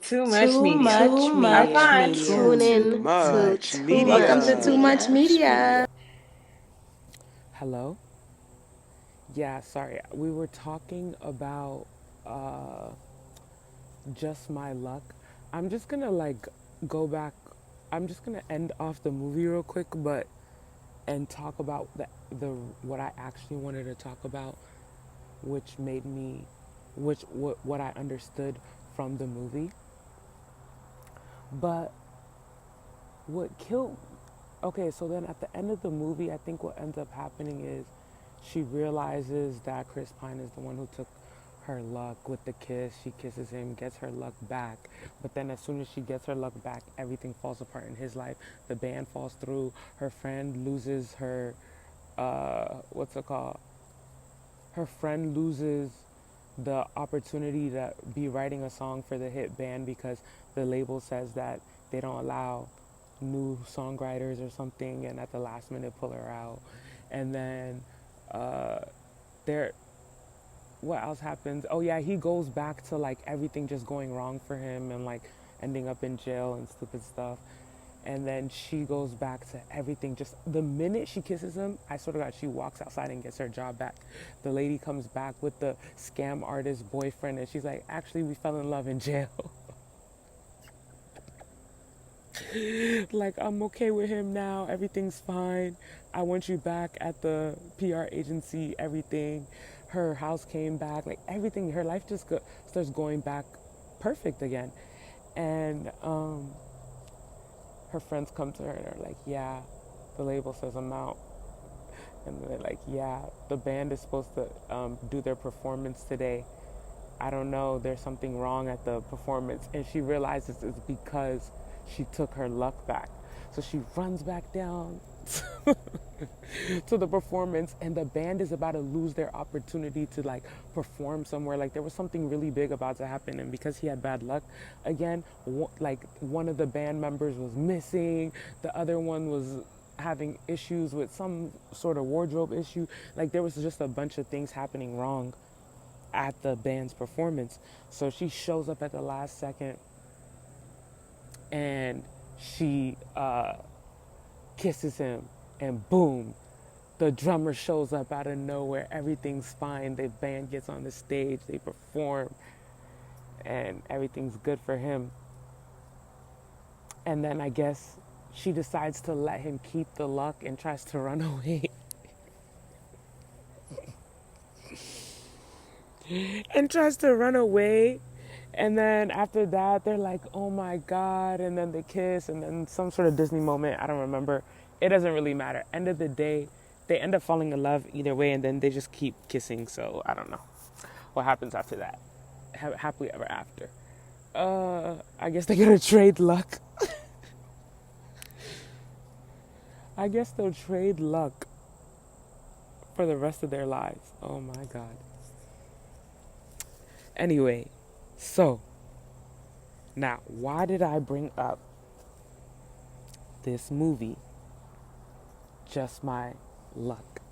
Too much Too media. much Our media. fans. Tune Too in to much Too Welcome to Much Too media. Much Media. Media. Hello? Yeah, sorry. We were talking about uh, just my luck. I'm just gonna go back. I'm just gonna end off the movie real quick, but and talk about the what I actually wanted to talk about, which made me, which what I understood from the movie. But what killed okay, so then at the end of the movie, I think what ends up happening is she realizes that Chris Pine is the one who took her luck with the kiss. She kisses him, gets her luck back. But then as soon as she gets her luck back, everything falls apart in his life. The band falls through. Her friend loses her, what's it called? Her friend loses the opportunity to be writing a song for the hit band because the label says that they don't allow new songwriters or something, and at the last minute pull her out. And then uh, there, what else happens? Oh yeah, he goes back to like everything just going wrong for him and like ending up in jail and stupid stuff. And then she goes back to everything. Just the minute she kisses him, I swear to God, she walks outside and gets her job back. The lady comes back with the scam artist boyfriend, and she's like, actually, we fell in love in jail. Like, I'm okay with him now. Everything's fine. I want you back at the PR agency, everything. Her house came back, like everything. Her life just starts going back perfect again. And her friends come to her and are like, yeah, the label says I'm out. And they're like, yeah, the band is supposed to do their performance today. I don't know, there's something wrong at the performance. And she realizes it's because she took her luck back. So she runs back down to the performance, and the band is about to lose their opportunity to like perform somewhere. Like there was something really big about to happen, and because he had bad luck again, like one of the band members was missing, the other one was having issues with some sort of wardrobe issue. Like there was just a bunch of things happening wrong at the band's performance. So she shows up at the last second, and she kisses him, and boom, the drummer shows up out of nowhere. Everything's fine. The band gets on the stage, they perform, and everything's good for him. And then I guess she decides to let him keep the luck and tries to run away. And tries to run away. And then after that, they're like, oh my God. And then they kiss, and then some sort of Disney moment. I don't remember. It doesn't really matter. End of the day, they end up falling in love either way, and then they just keep kissing. So I don't know what happens after that. Happily ever after. I guess they're gonna trade luck. I guess they'll trade luck for the rest of their lives. Oh my God. Anyway, so now why did I bring up this movie, Just My Luck?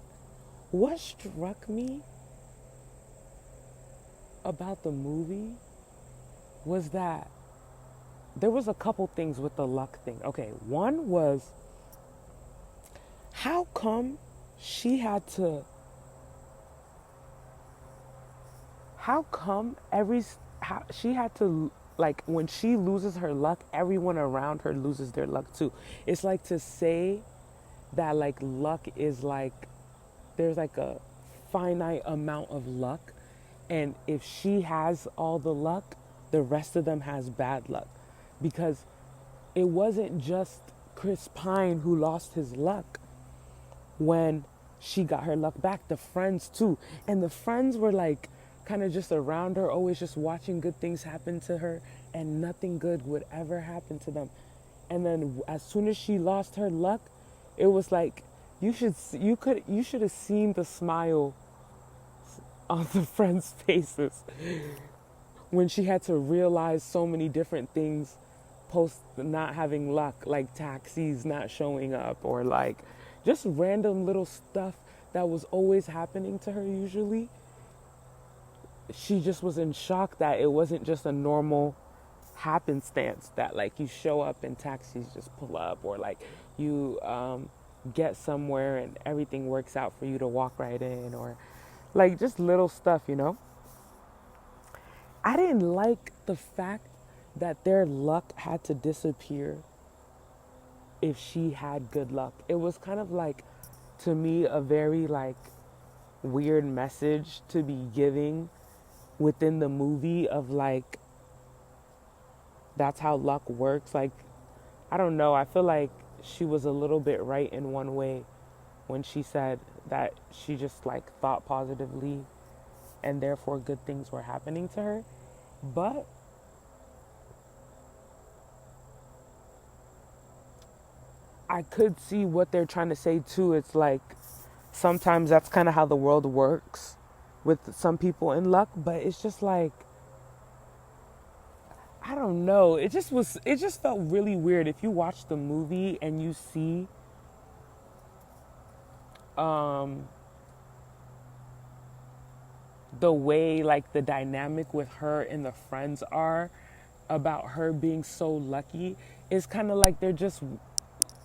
What struck me about the movie was that there was a couple things with the luck thing. Okay, one was how come she had to how come she had to, like, when she loses her luck, everyone around her loses their luck too. It's like to say that like luck is like there's like a finite amount of luck, and if she has all the luck, the rest of them has bad luck, because it wasn't just Chris Pine who lost his luck when she got her luck back. The friends too. And the friends were like kind of just around her, always just watching good things happen to her, and nothing good would ever happen to them. And then as soon as she lost her luck, it was like you should have seen the smile on the friends' faces when she had to realize so many different things post not having luck, like taxis not showing up, or like just random little stuff that was always happening to her usually. She just was in shock that it wasn't just a normal happenstance that like you show up and taxis just pull up, or like you get somewhere and everything works out for you to walk right in, or like just little stuff, you know. I didn't like the fact that their luck had to disappear if she had good luck. It was kind of like, to me, a very like weird message to be giving within the movie of like, that's how luck works. Like, I don't know. I feel like she was a little bit right in one way when she said that she just like thought positively and therefore good things were happening to her. But I could see what they're trying to say too. It's like sometimes that's kind of how the world works with some people in luck, but it's just like, I don't know. It just felt really weird if you watch the movie and you see um the way like the dynamic with her and the friends are about her being so lucky. It's kind of like they're just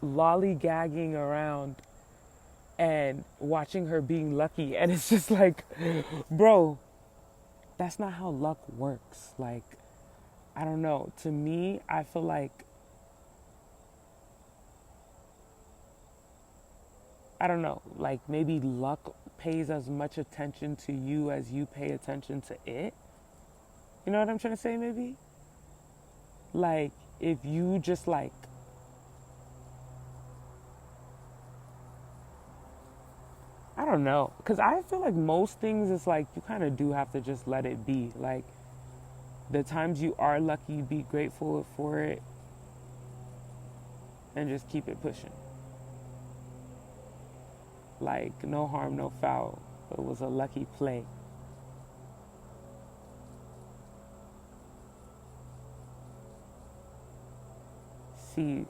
lollygagging around and watching her being lucky, and it's just like, bro, that's not how luck works. Like, I don't know. To me, I feel like, I don't know, like maybe luck pays as much attention to you as you pay attention to it. You know what I'm trying to say, maybe? Like, if you just like, I don't know. Because I feel like most things, it's like you kind of do have to just let it be. Like, the times you are lucky, be grateful for it and just keep it pushing. Like, no harm, no foul. It was a lucky play. See,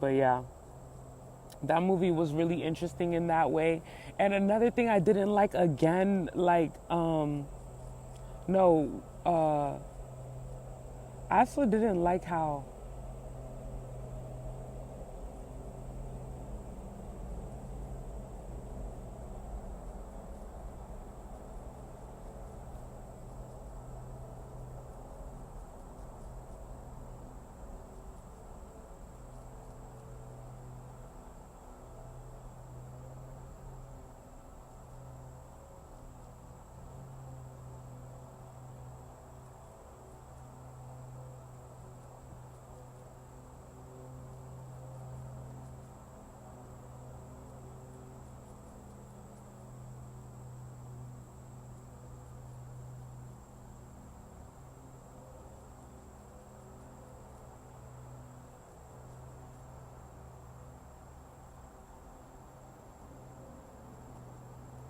but yeah, that movie was really interesting in that way. And another thing I didn't like, again, like, no, I also didn't like how,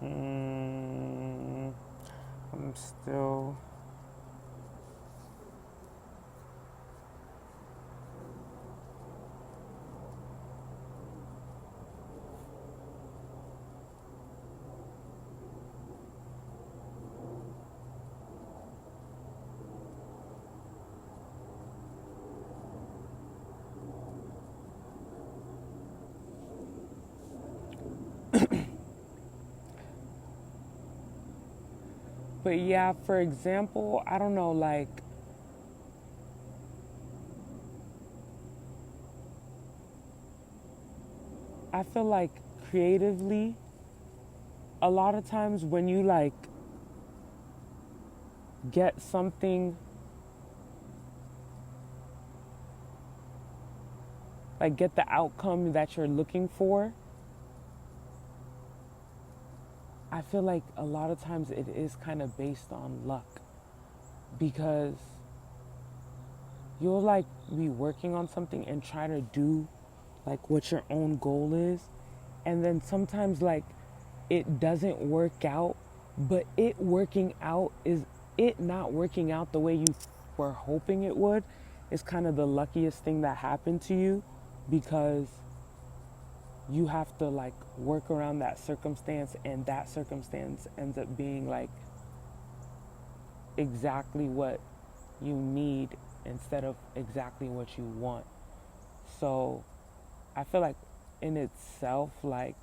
mm, I'm still, but yeah, for example, I don't know, like, I feel like creatively, a lot of times when you like get something, like get the outcome that you're looking for, I feel like a lot of times it is kind of based on luck, because you'll like be working on something and try to do like what your own goal is, and then sometimes like it doesn't work out, but it not working out the way you were hoping it would is kind of the luckiest thing that happened to you, because you have to like work around that circumstance, and that circumstance ends up being like exactly what you need instead of exactly what you want. So I feel like in itself, like,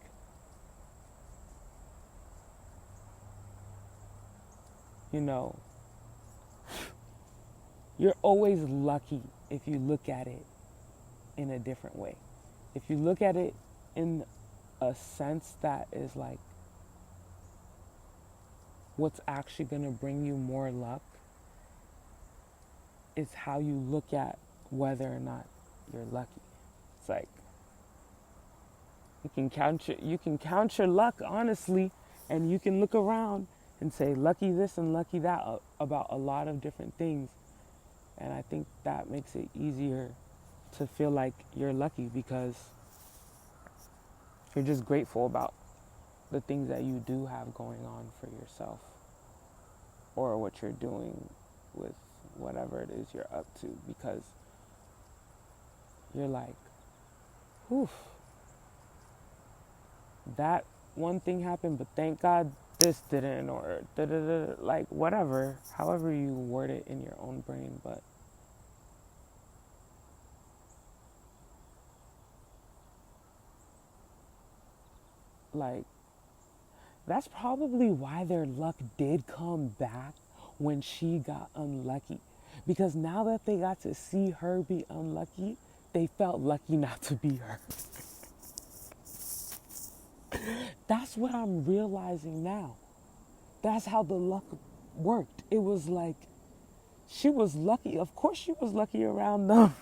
you know, you're always lucky if you look at it in a different way. If you look at it in a sense that is like what's actually going to bring you more luck, is how you look at whether or not you're lucky. It's like you can count your luck honestly, and you can look around and say lucky this and lucky that about a lot of different things. And I think that makes it easier to feel like you're lucky because you're just grateful about the things that you do have going on for yourself, or what you're doing with whatever it is you're up to, because you're like, whew, that one thing happened, but thank God this didn't, or da-da-da, like whatever, however you word it in your own brain. But like, that's probably why their luck did come back when she got unlucky. Because now that they got to see her be unlucky, they felt lucky not to be her. That's what I'm realizing now. That's how the luck worked. It was like she was lucky. Of course, she was lucky around them.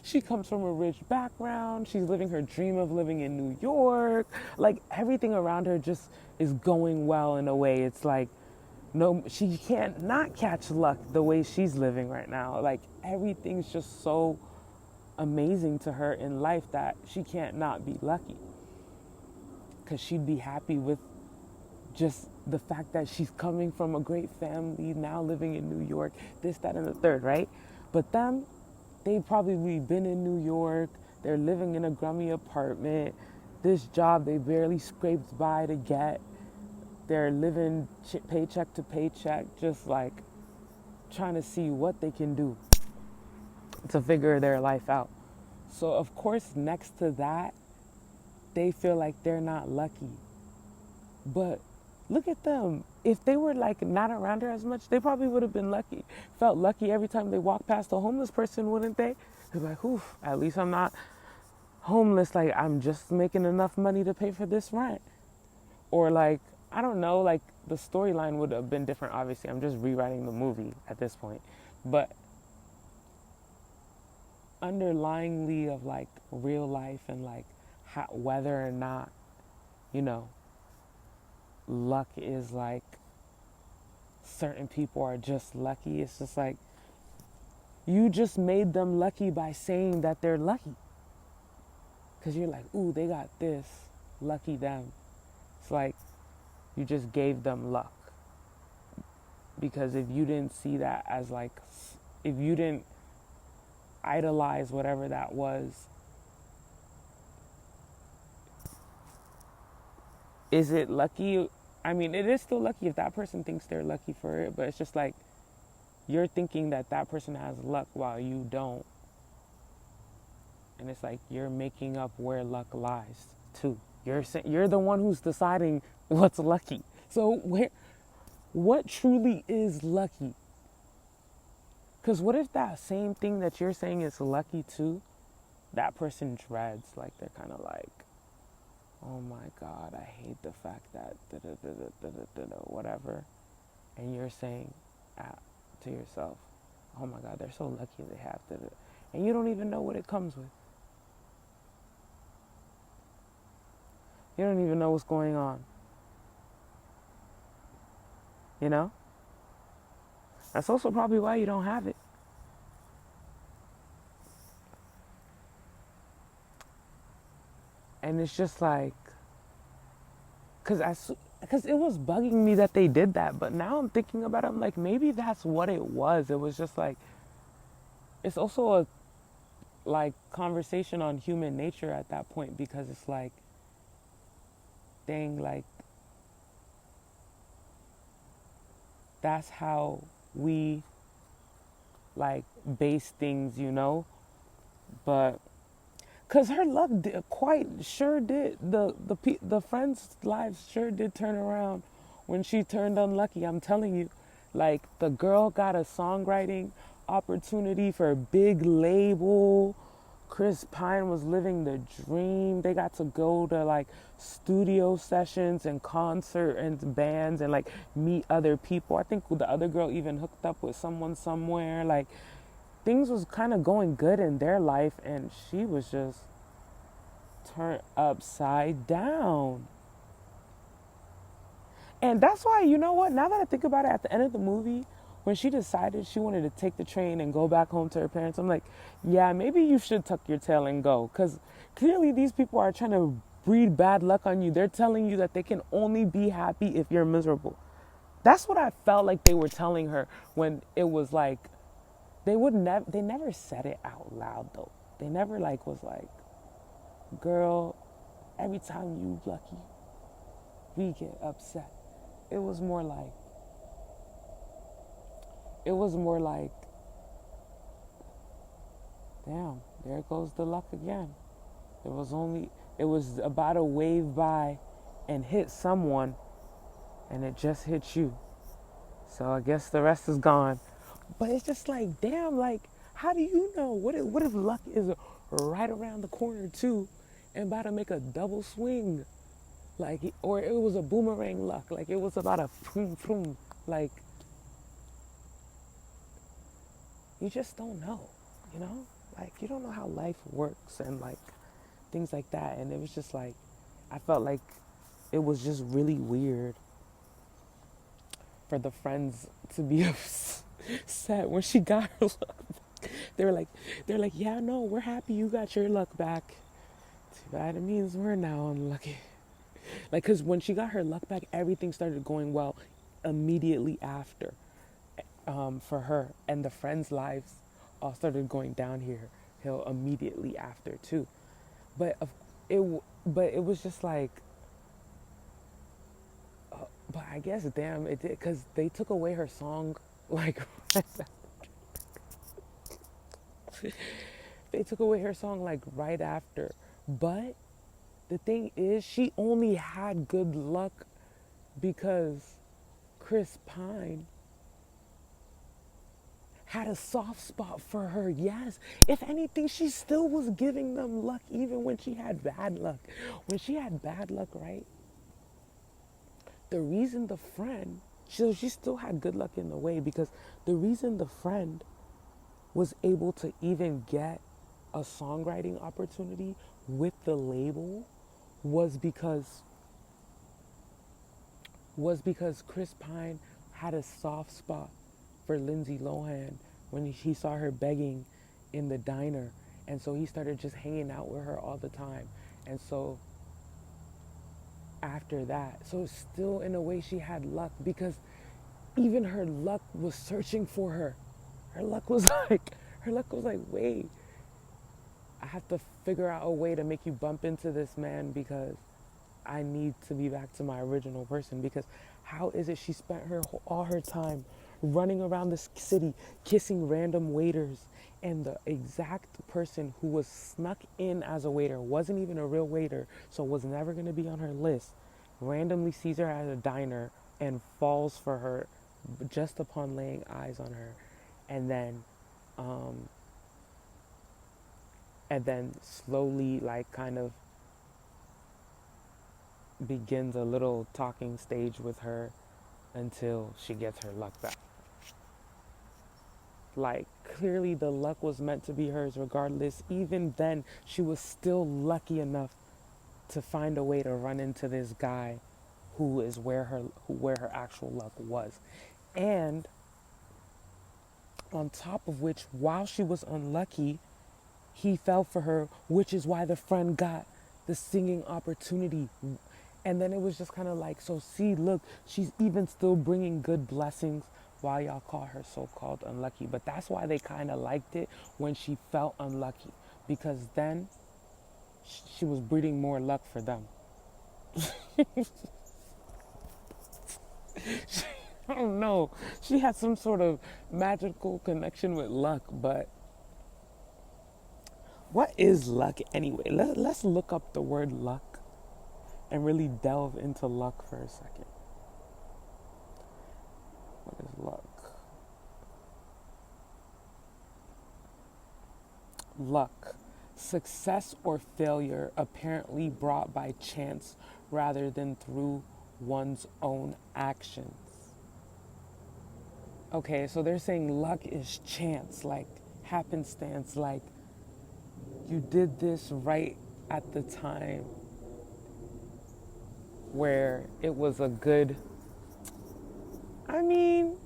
She comes from a rich background. She's living her dream of living in New York. Like everything around her just is going well in a way. It's like, no, she can't not catch luck the way she's living right now. Like everything's just so amazing to her in life that she can't not be lucky. Because she'd be happy with just the fact that she's coming from a great family, now living in New York, this, that, and the third, right? But them, they've probably been in New York, they're living in a grummy apartment, this job they barely scraped by to get, they're living paycheck to paycheck, just like trying to see what they can do to figure their life out. So of course, next to that, they feel like they're not lucky. But look at them. If they were like not around her as much, they probably would have been lucky. Felt lucky every time they walked past a homeless person, wouldn't they? They're like, oof, at least I'm not homeless. Like, I'm just making enough money to pay for this rent. Or like, I don't know, like the storyline would have been different, obviously. I'm just rewriting the movie at this point. But underlyingly of like real life and like whether or not, you know, luck is like certain people are just lucky. It's just like you just made them lucky by saying that they're lucky. Because you're like, ooh, they got this. Lucky them. It's like you just gave them luck. Because if you didn't see that as like, if you didn't idolize whatever that was, is it lucky? I mean, it is still lucky if that person thinks they're lucky for it, but it's just like you're thinking that that person has luck while you don't. And it's like you're making up where luck lies too. You're the one who's deciding what's lucky. So what truly is lucky? Because what if that same thing that you're saying is lucky too, that person dreads, like they're kind of like, oh my God, I hate the fact that whatever. And you're saying to yourself, oh my God, they're so lucky they have to. And you don't even know what it comes with. You don't even know what's going on. You know? That's also probably why you don't have it. And it's just like, because it was bugging me that they did that. But now I'm thinking about it, I'm like, maybe that's what it was. It was just like, it's also like conversation on human nature at that point, because it's like, dang, like that's how we like base things, but because her luck quite sure did, the friends' lives sure did turn around when she turned unlucky. I'm telling you, like the girl got a songwriting opportunity for a big label. Chris Pine was living the dream. They got to go to like studio sessions and concert and bands and like meet other people. I think the other girl even hooked up with someone somewhere. Like things was kind of going good in their life, and she was just turned upside down. And that's why, you know what, now that I think about it, at the end of the movie, when she decided she wanted to take the train and go back home to her parents, I'm like, yeah, maybe you should tuck your tail and go. Because clearly these people are trying to breed bad luck on you. They're telling you that they can only be happy if you're miserable. That's what I felt like they were telling her, when it was like, they never said it out loud though. They never like was like, girl, every time you lucky, we get upset. It was more like, it was more like, damn, there goes the luck again. It was about to wave by and hit someone, and it just hit you. So I guess the rest is gone. But it's just like, damn, like, how do you know? What if luck is right around the corner too, and about to make a double swing? Like, or it was a boomerang luck. Like, it was about a boom, boom. Like, you just don't know, you know? Like, you don't know how life works and, like, things like that. And it was just like, I felt like it was just really weird for the friends to be upset when she got her luck back. They're like, yeah, no, we're happy you got your luck back. Too bad it means we're now unlucky. Like, because when she got her luck back, everything started going well immediately after, for her. And the friends' lives all started going down here hill immediately after, too. But it, but it was just like, but I guess, damn, it did, because they took away her song, like, they took away her song, like, right after. But the thing is, she only had good luck because Chris Pine had a soft spot for her. Yes. If anything, she still was giving them luck even when she had bad luck. When she had bad luck, right? The reason the friend, so she still had good luck in the way, because the reason the friend was able to even get a songwriting opportunity with the label was because Chris Pine had a soft spot for Lindsay Lohan when he saw her begging in the diner. And so he started just hanging out with her all the time. And so after that, so still in a way she had luck, because even her luck was searching for her. Her luck was like, wait, I have to figure out a way to make you bump into this man, because I need to be back to my original person. Because how is it she spent all her time running around this city kissing random waiters, and the exact person who was snuck in as a waiter wasn't even a real waiter, so was never going to be on her list, randomly sees her at a diner and falls for her just upon laying eyes on her, and then um, slowly, like, kind of begins a little talking stage with her until she gets her luck back. Like, clearly the luck was meant to be hers regardless. Even then, she was still lucky enough to find a way to run into this guy where her actual luck was. And on top of which, while she was unlucky, he fell for her, which is why the friend got the singing opportunity. And then it was just kind of like, so see, look, she's even still bringing good blessings while y'all call her so-called unlucky. But that's why they kind of liked it when she felt unlucky. because then she was breeding more luck for them. I don't know. She had some sort of magical connection with luck, but what is luck anyway? Let's look up the word luck and really delve into luck for a second. What is luck? Luck. Success or failure apparently brought by chance rather than through one's own actions. Okay, so they're saying luck is chance, like happenstance, like you did this right at the time where it was a good. I mean,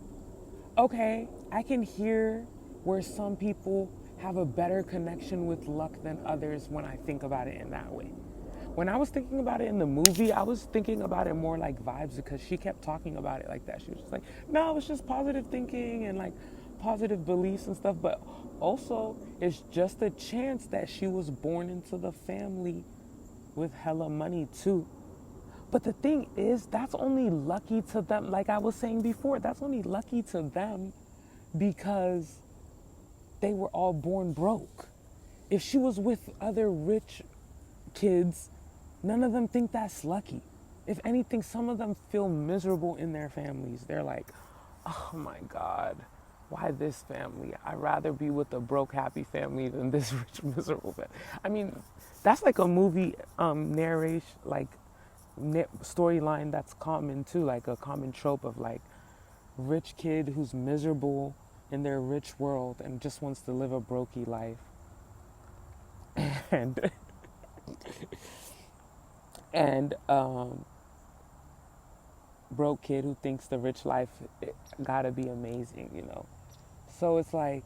okay, I can hear where some people have a better connection with luck than others when I think about it in that way. When I was thinking about it in the movie, I was thinking about it more like vibes because she kept talking about it like that. She was just like, no, it's just positive thinking and like positive beliefs and stuff. But also, it's just a chance that she was born into the family with hella money too. But the thing is, that's only lucky to them. Like I was saying before, that's only lucky to them because they were all born broke. If she was with other rich kids, none of them think that's lucky. If anything, some of them feel miserable in their families. They're like, oh my God, why this family? I'd rather be with a broke, happy family than this rich, miserable family. I mean, that's like a movie narration, like storyline that's common too, like a common trope of like rich kid who's miserable in their rich world and just wants to live a brokey life. And and broke kid who thinks the rich life gotta be amazing, you know. So it's like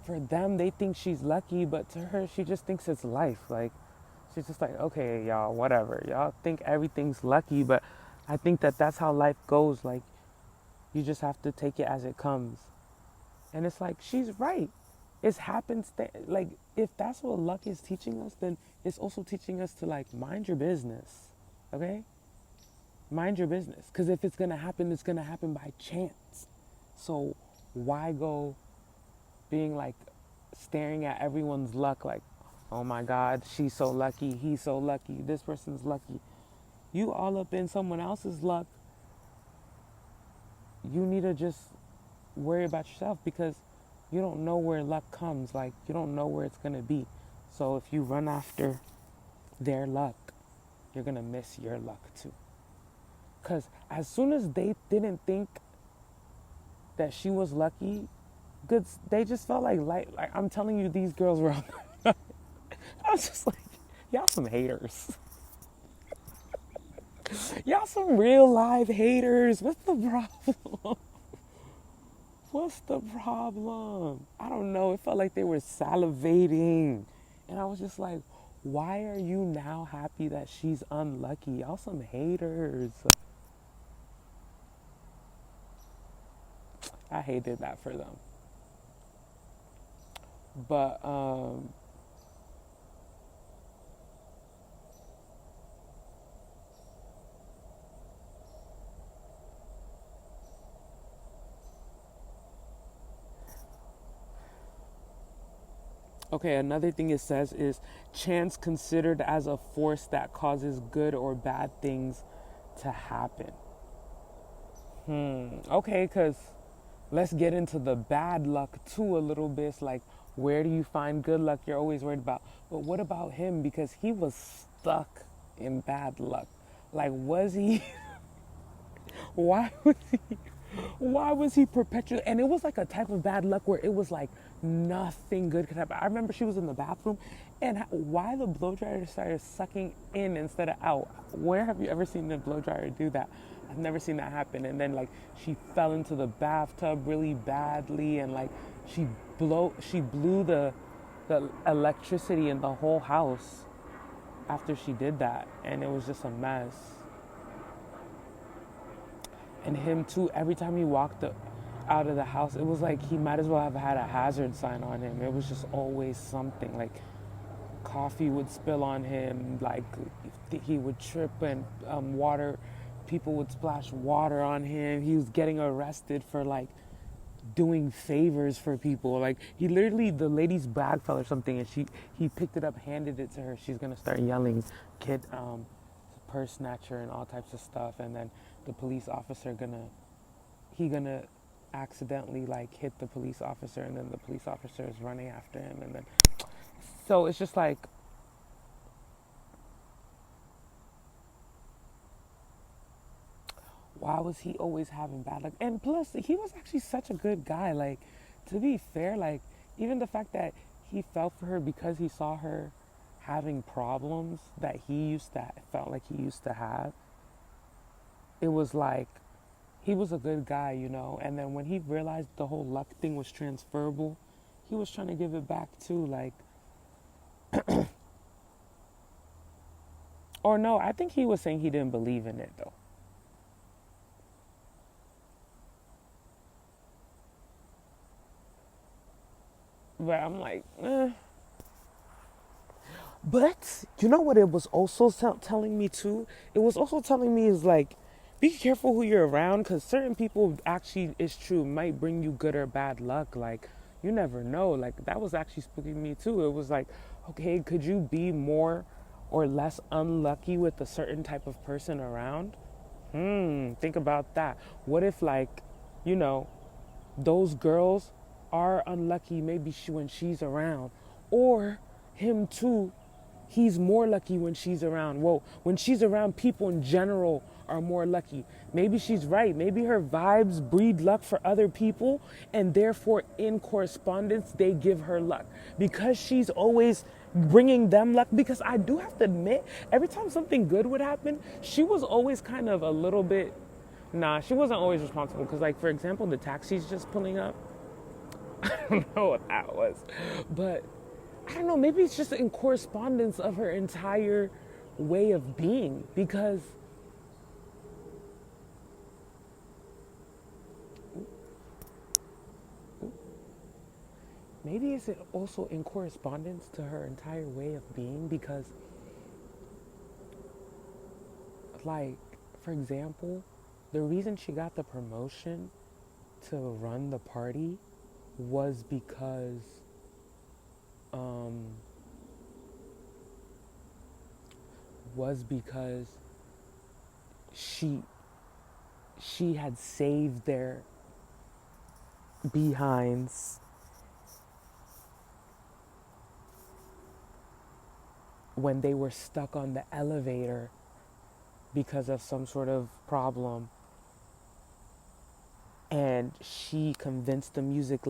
for them they think she's lucky, but to her she just thinks it's life. Like she's just like, okay, y'all, whatever. Y'all think everything's lucky, but I think that that's how life goes. Like you just have to take it as it comes. And it's like she's right. It's happens like if that's what luck is teaching us, then it's also teaching us to like mind your business. Okay? Mind your business. Because if it's going to happen, it's going to happen by chance. So why go being like staring at everyone's luck like, oh my God, she's so lucky, he's so lucky, this person's lucky. You all up in someone else's luck. You need to just worry about yourself because you don't know where luck comes. Like you don't know where it's going to be. So if you run after their luck, you're going to miss your luck too. Because as soon as they didn't think that she was lucky, good, they just felt like I'm telling you, these girls were. I was just like, y'all some haters. Y'all some real live haters. What's the problem? What's the problem? I don't know. It felt like they were salivating, and I was just like, why are you now happy that she's unlucky? Y'all some haters. I hated that for them. But okay, another thing it says is chance considered as a force that causes good or bad things to happen. Okay, because let's get into the bad luck too a little bit. It's like, where do you find good luck? You're always worried about. But what about him? Because he was stuck in bad luck. Like, was he? Why was he? Why was he perpetually? And it was like a type of bad luck where it was like nothing good could happen. I remember she was in the bathroom, and why the blow dryer started sucking in instead of out. Where have you ever seen the blow dryer do that? I've never seen that happen. And then like she fell into the bathtub really badly, and like she blew the electricity in the whole house after she did that, and it was just a mess. And him too, every time he walked up, out of the house, it was like he might as well have had a hazard sign on him. It was just always something. Like coffee would spill on him, like he would trip and water, people would splash water on him. He was getting arrested for like doing favors for people. Like he literally, the lady's bag fell or something, and he picked it up, handed it to her. She's gonna start yelling, "Kid, purse snatcher," and all types of stuff. And then the police officer gonna accidentally like hit the police officer, and then the police officer is running after him, and then so it's just like, why was he always having bad luck? And plus, he was actually such a good guy. Like, to be fair, like, even the fact that he fell for her because he saw her having problems that he used to, felt like he used to have, it was like, he was a good guy, you know? And then when he realized the whole luck thing was transferable, he was trying to give it back too. Like, or no, I think he was saying he didn't believe in it though. But I'm like, eh. But you know what it was also telling me too? It was also telling me is like, be careful who you're around, because certain people actually, it's true, might bring you good or bad luck. Like, you never know. Like, that was actually spooking me too. It was like, okay, could you be more or less unlucky with a certain type of person around? Think about that. What if, like, you know, those girls are unlucky maybe when she's around, or him too, he's more lucky when she's around. Well, when she's around, people in general are more lucky. Maybe she's right. Maybe her vibes breed luck for other people, and therefore in correspondence they give her luck because she's always bringing them luck. Because I do have to admit, every time something good would happen, she was always kind of a little bit, nah, she wasn't always responsible. Because, like, for example, the taxi's just pulling up, I don't know what that was, but I don't know, maybe it's just in correspondence of her entire way of being. Because maybe is it also in correspondence to her entire way of being? Because, like, for example, the reason she got the promotion to run the party was because um, was because she she had saved their behinds when they were stuck on the elevator because of some sort of problem, and she convinced the music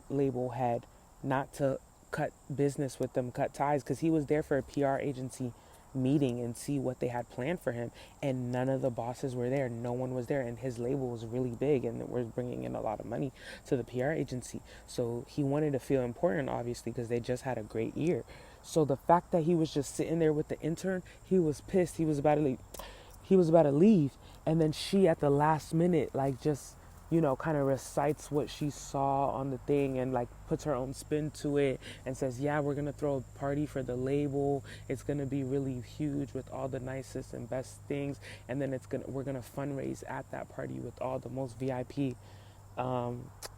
label head not to cut business with them, cut ties, because he was there for a PR agency meeting and see what they had planned for him, and none of the bosses were there. No one was there, and his label was really big and was bringing in a lot of money to the PR agency. So he wanted to feel important, obviously, because they just had a great year. So the fact that he was just sitting there with the intern, he was pissed. He was about to leave. And then she, at the last minute, like, just, you know, kind of recites what she saw on the thing and like puts her own spin to it and says, yeah, we're gonna throw a party for the label. It's gonna be really huge with all the nicest and best things, and then we're gonna fundraise at that party with all the most VIP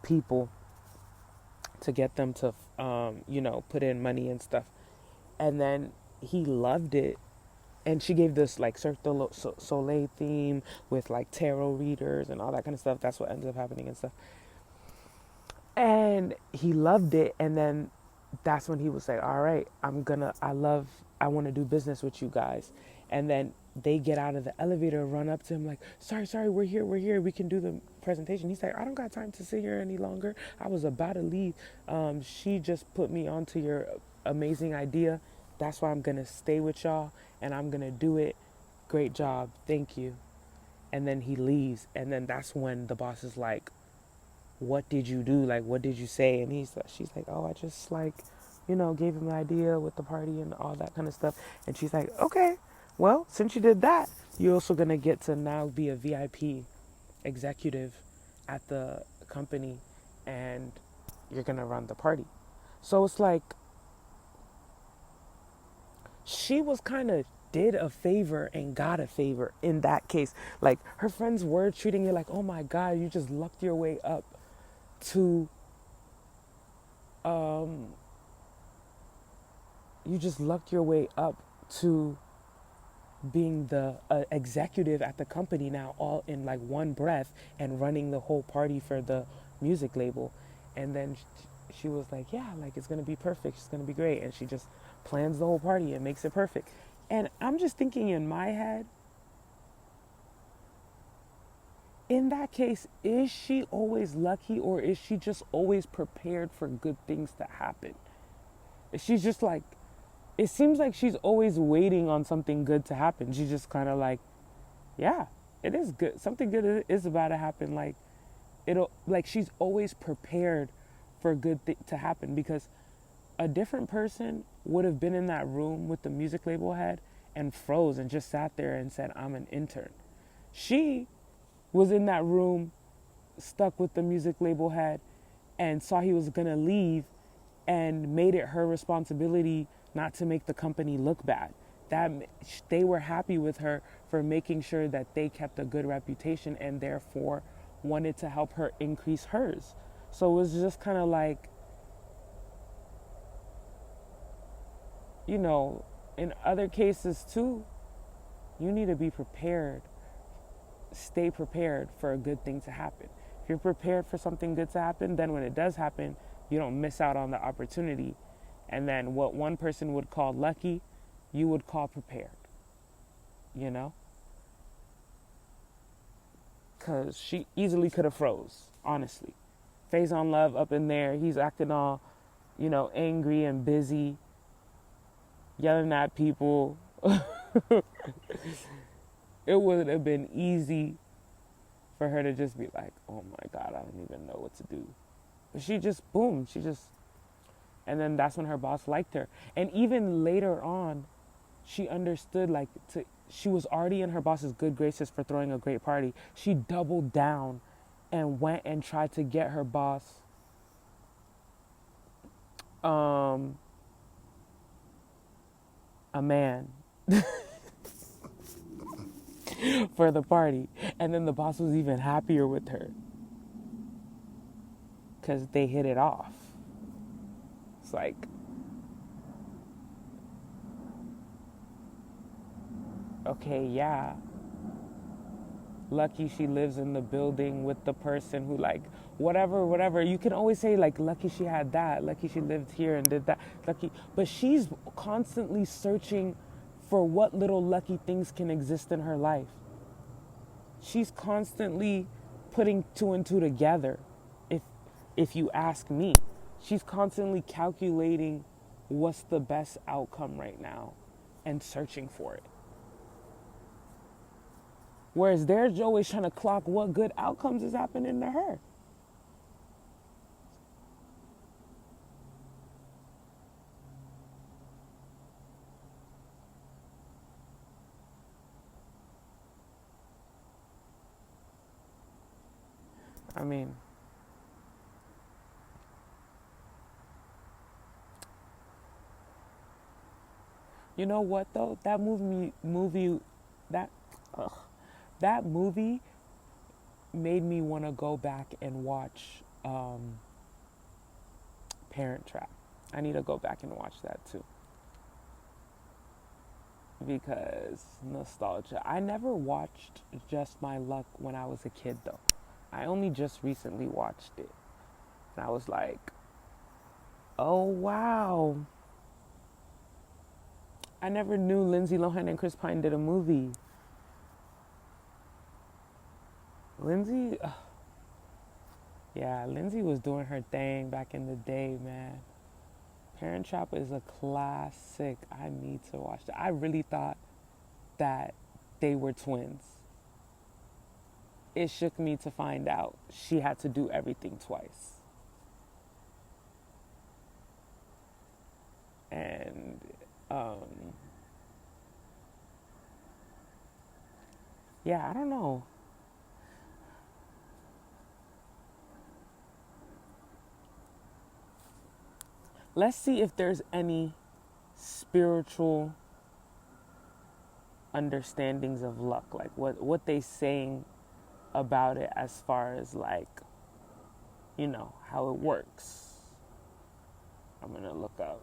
people to get them to you know, put in money and stuff. And then he loved it, and she gave this like Cirque du Soleil theme with like tarot readers and all that kind of stuff. That's what ended up happening and stuff. And he loved it. And then that's when he was like, all right, I want to do business with you guys. And then they get out of the elevator, run up to him like, sorry, we're here. We can do the presentation. He's like, I don't got time to sit here any longer. I was about to leave. She just put me onto your amazing idea. That's why I'm going to stay with y'all and I'm going to do it. Great job. Thank you. And then he leaves. And then that's when the boss is like, what did you do? Like, what did you say? And she's like, oh, I just like, you know, gave him an idea with the party and all that kind of stuff. And she's like, okay, well, since you did that, you're also going to get to now be a VIP executive at the the company and you're going to run the party. So it's like she was kind of did a favor and got a favor in that case. Like her friends were treating it like, oh my God, you just lucked your way up to, um, you just lucked your way up to being the executive at the company now, all in like one breath, and running the whole party for the music label. And then she was like, yeah, like it's gonna be perfect, it's gonna be great. And she just plans the whole party and makes it perfect. And I'm just thinking in my head, in that case, is she always lucky, or is she just always prepared for good things to happen? She's just like, it seems like she's always waiting on something good to happen. She's just kind of like, yeah, it is good. Something good is about to happen. Like it'll, like she's always prepared for to happen, because a different person would have been in that room with the music label head and froze and just sat there and said, I'm an intern. She was in that room stuck with the music label head and saw he was going to leave and made it her responsibility not to make the company look bad. That they were happy with her for making sure that they kept a good reputation, and therefore wanted to help her increase hers. So it was just kind of like, you know, in other cases too, you need to be prepared. Stay prepared for a good thing to happen. If you're prepared for something good to happen, then when it does happen, you don't miss out on the opportunity. And then what one person would call lucky, you would call prepared, you know? Because she easily could have froze, honestly. Phase on Love up in there, he's acting all, you know, angry and busy, yelling at people. It would have been easy for her to just be like, oh my God, I don't even know what to do. But she just, boom, and then that's when her boss liked her. And even later on, she understood, like, she was already in her boss's good graces for throwing a great party. She doubled down and went and tried to get her boss a man for the party. And then the boss was even happier with her because they hit it off. It's like, okay, yeah, lucky she lives in the building with the person who, like, whatever. You can always say, like, lucky she had that, lucky she lived here and did that, lucky. But she's constantly searching for what little lucky things can exist in her life. She's constantly putting two and two together, if you ask me. She's constantly calculating what's the best outcome right now and searching for it. Whereas they're always trying to clock what good outcomes is happening to her. I mean, you know what though? That ugh, that movie made me want to go back and watch Parent Trap. I need to go back and watch that too, because nostalgia. I never watched Just My Luck when I was a kid though. I only just recently watched it, and I was like, oh wow. I never knew Lindsay Lohan and Chris Pine did a movie. Lindsay, yeah, Lindsay was doing her thing back in the day, man. Parent Trap is a classic. I need to watch that. I really thought that they were twins. It shook me to find out she had to do everything twice. And yeah, I don't know. Let's see if there's any spiritual understandings of luck, like what they saying about it as far as like, how it works. I'm gonna look up.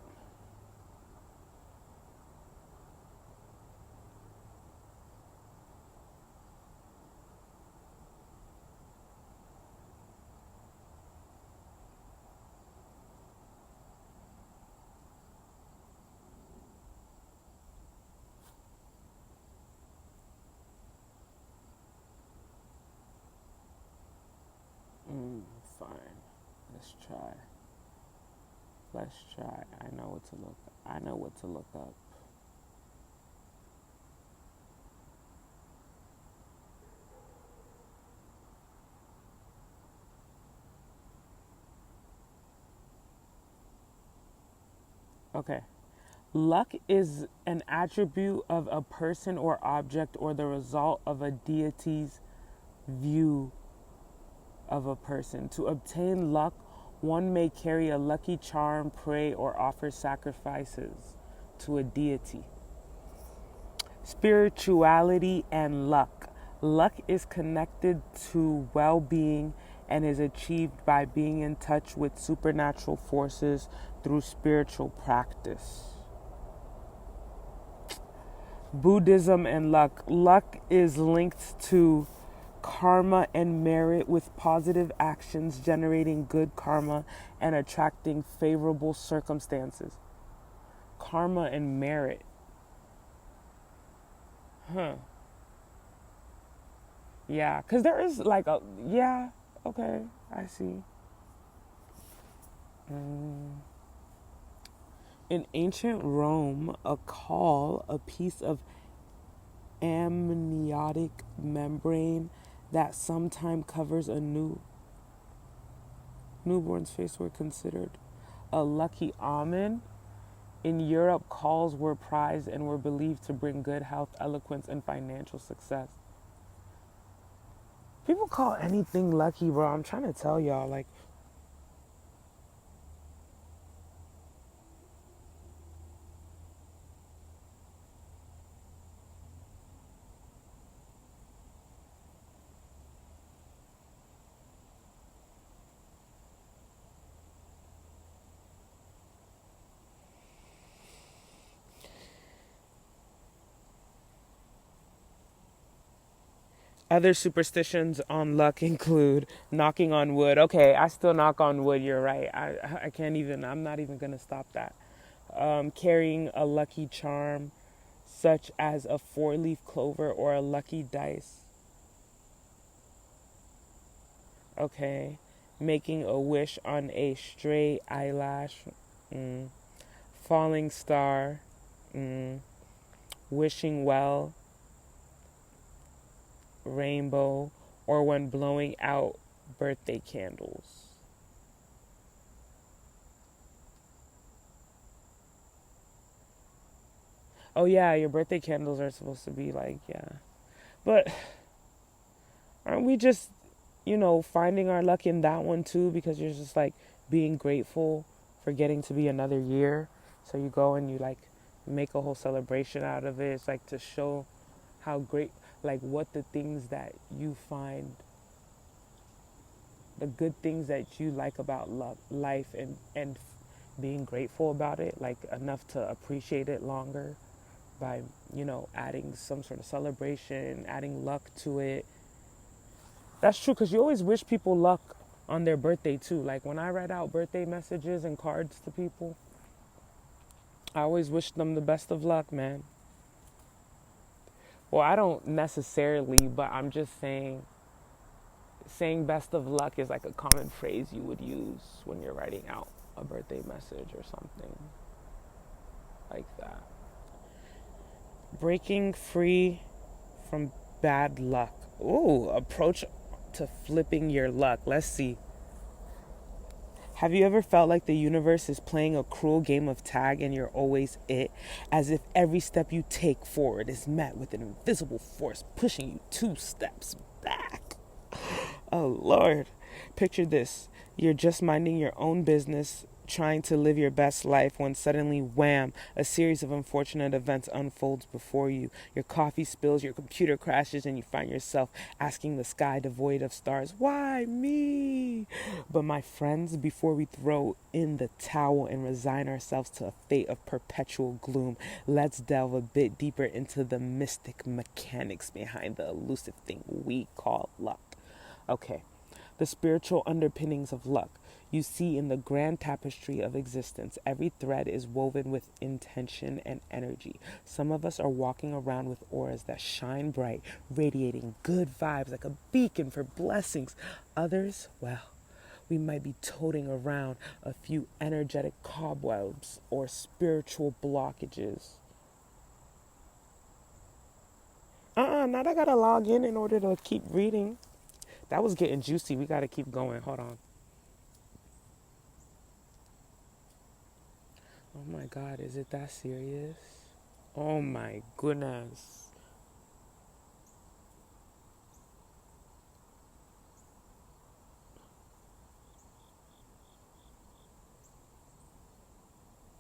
Fine. Let's try. Let's try. I know what to look. I know what to look up. Okay. Luck is an attribute of a person or object or the result of a deity's view of a person. To obtain luck, one may carry a lucky charm, pray, or offer sacrifices to a deity. Spirituality and luck. Luck is connected to well being and is achieved by being in touch with supernatural forces through spiritual practice. Buddhism and luck. Luck is linked to karma and merit, with positive actions generating good karma and attracting favorable circumstances. Karma and merit. Huh. Yeah, because there is like a. Yeah, okay, I see. In ancient Rome, a caul, a piece of amniotic membrane that sometime covers a newborn's face, were considered a lucky omen. In Europe, cauls were prized and were believed to bring good health, eloquence, and financial success. People call anything lucky, bro. I'm trying to tell y'all, like, other superstitions on luck include knocking on wood. Okay, I still knock on wood. You're right. I can't even. I'm not even gonna stop that. Carrying a lucky charm, such as a four-leaf clover or a lucky dice. Okay, making a wish on a stray eyelash. Mm. Falling star. Mm. Wishing well. Rainbow, or when blowing out birthday candles. Oh yeah, your birthday candles are supposed to be like, yeah. But aren't we just, finding our luck in that one too, because you're just like being grateful for getting to be another year. So you go and you like make a whole celebration out of it. It's like to show how great, like what the things that you find, the good things that you like about life, and being grateful about it, like enough to appreciate it longer by, adding some sort of celebration, adding luck to it. That's true, because you always wish people luck on their birthday too. Like when I write out birthday messages and cards to people, I always wish them the best of luck, man. Well, I don't necessarily, but I'm just saying best of luck is like a common phrase you would use when you're writing out a birthday message or something like that. Breaking free from bad luck. Ooh, approach to flipping your luck. Let's see. Have you ever felt like the universe is playing a cruel game of tag and you're always it? As if every step you take forward is met with an invisible force pushing you two steps back. Oh, Lord. Picture this. You're just minding your own business, trying to live your best life when suddenly, wham, a series of unfortunate events unfolds before you. Your coffee spills, your computer crashes, and you find yourself asking the sky devoid of stars, why me? But my friends, before we throw in the towel and resign ourselves to a fate of perpetual gloom, let's delve a bit deeper into the mystic mechanics behind the elusive thing we call luck. Okay, the spiritual underpinnings of luck. You see, in the grand tapestry of existence, every thread is woven with intention and energy. Some of us are walking around with auras that shine bright, radiating good vibes like a beacon for blessings. Others, well, we might be toting around a few energetic cobwebs or spiritual blockages. Now I gotta log in order to keep reading. That was getting juicy. We gotta keep going. Hold on. Oh my God, is it that serious? Oh my goodness.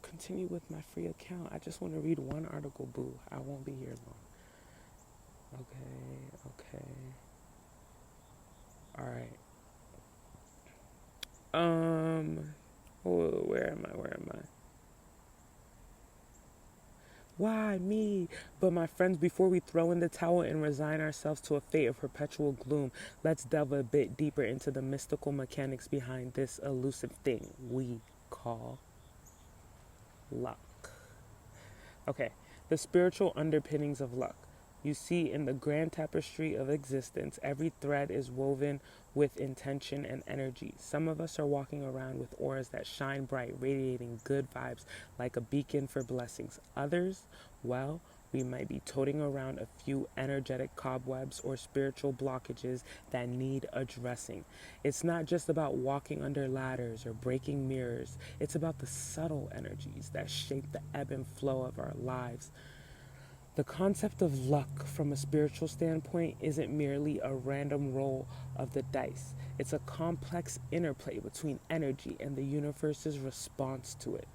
Continue with my free account. I just want to read one article, boo. I won't be here long. Okay. All right. Where am I? Where am I? Why me? But my friends, before we throw in the towel and resign ourselves to a fate of perpetual gloom, let's delve a bit deeper into the mystical mechanics behind this elusive thing we call luck. Okay, the spiritual underpinnings of luck. You see, in the grand tapestry of existence, every thread is woven with intention and energy. Some of us are walking around with auras that shine bright, radiating good vibes like a beacon for blessings. Others, well, we might be toting around a few energetic cobwebs or spiritual blockages that need addressing. It's not just about walking under ladders or breaking mirrors, it's about the subtle energies that shape the ebb and flow of our lives. The concept of luck from a spiritual standpoint isn't merely a random roll of the dice. It's a complex interplay between energy and the universe's response to it.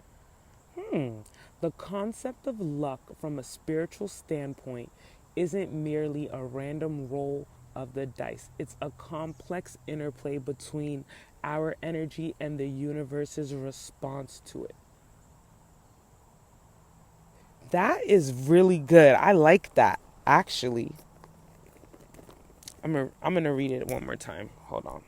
The concept of luck from a spiritual standpoint isn't merely a random roll of the dice. It's a complex interplay between our energy and the universe's response to it. That is really good. I like that, actually. I'm gonna read it one more time. Hold on.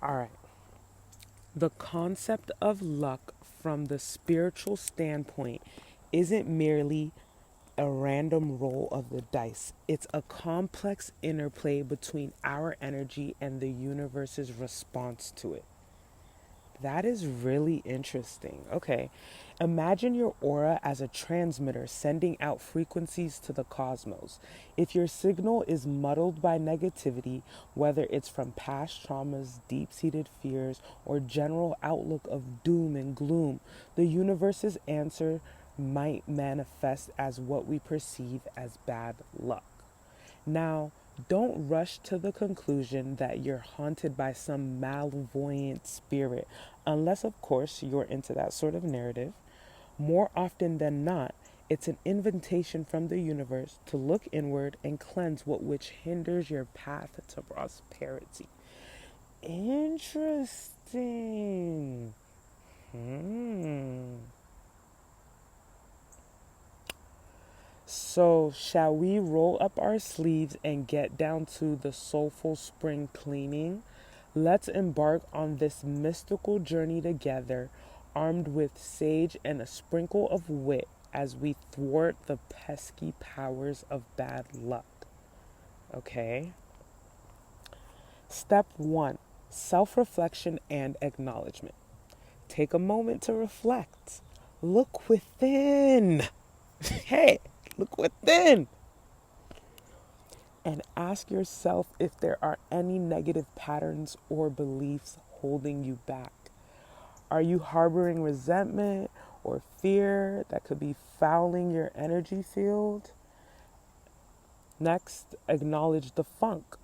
All right. The concept of luck from the spiritual standpoint isn't merely a random roll of the dice. It's a complex interplay between our energy and the universe's response to it. That is really interesting. Okay. Imagine your aura as a transmitter sending out frequencies to the cosmos. If your signal is muddled by negativity, whether it's from past traumas, deep seated fears, or general outlook of doom and gloom, the universe's answer might manifest as what we perceive as bad luck. Now, don't rush to the conclusion that you're haunted by some malevolent spirit, unless, of course, you're into that sort of narrative. More often than not, it's an invitation from the universe to look inward and cleanse what which hinders your path to prosperity. Interesting. Hmm. So, shall we roll up our sleeves and get down to the soulful spring cleaning? Let's embark on this mystical journey together, armed with sage and a sprinkle of wit as we thwart the pesky powers of bad luck. Okay? Step 1, self reflection and acknowledgement. Take a moment to reflect. Look within. Hey, look within. And ask yourself if there are any negative patterns or beliefs holding you back. Are you harboring resentment or fear that could be fouling your energy field? Next, acknowledge the funk.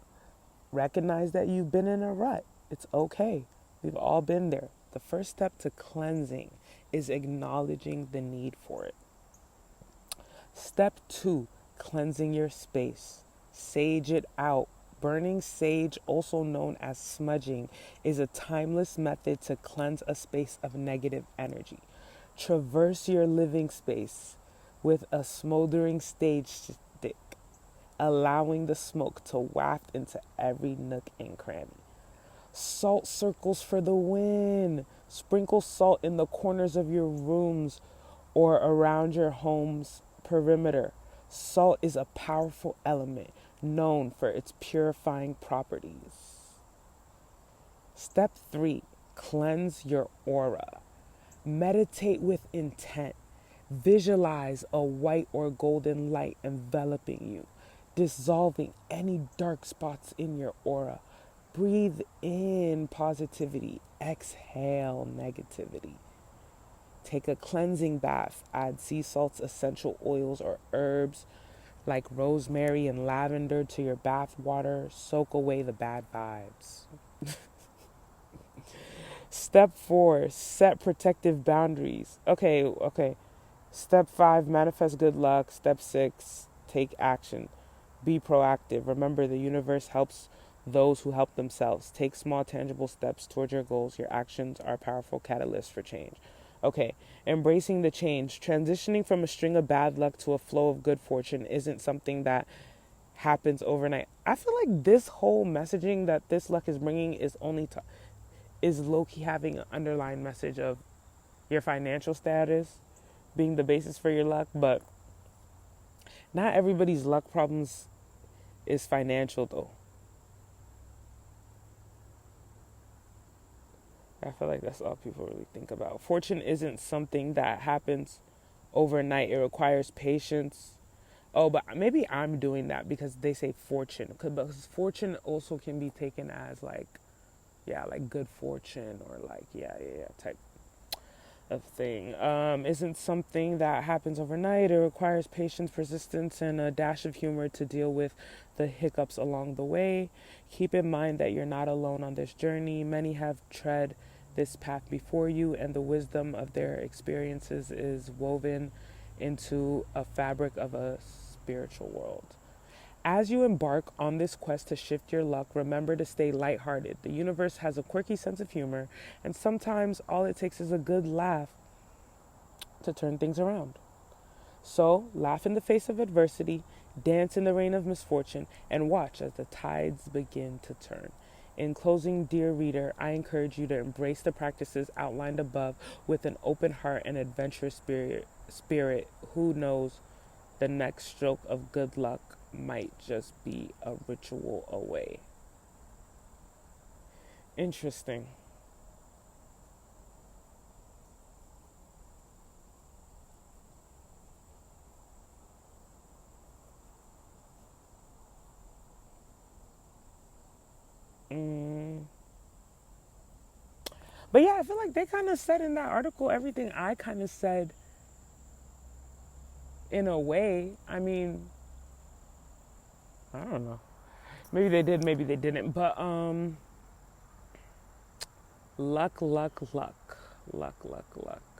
Recognize that you've been in a rut. It's okay. We've all been there. The first step to cleansing is acknowledging the need for it. Step 2, cleansing your space. Sage it out. Burning sage, also known as smudging, is a timeless method to cleanse a space of negative energy. Traverse your living space with a smoldering sage stick, allowing the smoke to waft into every nook and cranny. Salt circles for the win. Sprinkle salt in the corners of your rooms or around your home's perimeter. Salt is a powerful element known for its purifying properties. Step 3, cleanse your aura. Meditate with intent. Visualize a white or golden light enveloping you, dissolving any dark spots in your aura. Breathe in positivity, exhale negativity. Take a cleansing bath. Add sea salts, essential oils, or herbs like rosemary and lavender to your bath water. Soak away the bad vibes. Step 4, set protective boundaries. Okay. Step 5, manifest good luck. Step 6, take action. Be proactive. Remember, the universe helps those who help themselves. Take small, tangible steps towards your goals. Your actions are powerful catalysts for change. Okay, embracing the change. Transitioning from a string of bad luck to a flow of good fortune isn't something that happens overnight. I feel like this whole messaging that this luck is bringing is low-key having an underlying message of your financial status being the basis for your luck, but not everybody's luck problems is financial though. I feel like that's all people really think about. Fortune isn't something that happens overnight. It requires patience. Oh, but maybe I'm doing that because they say fortune. Because fortune also can be taken as like, yeah, like good fortune or like, yeah, type of thing. Isn't something that happens overnight. It requires patience, persistence, and a dash of humor to deal with the hiccups along the way. Keep in mind that you're not alone on this journey. Many have tread this path before you, and the wisdom of their experiences is woven into a fabric of a spiritual world. As you embark on this quest to shift your luck, remember to stay lighthearted. The universe has a quirky sense of humor, and sometimes all it takes is a good laugh to turn things around. So, laugh in the face of adversity, dance in the rain of misfortune, and watch as the tides begin to turn. In closing, dear reader, I encourage you to embrace the practices outlined above with an open heart and adventurous spirit. Who knows, the next stroke of good luck might just be a ritual away. Interesting. Mm. But yeah, I feel like they kind of said in that article everything I kind of said in a way. I mean, I don't know. Maybe they did, maybe they didn't. But luck, luck, luck. Luck, luck, luck.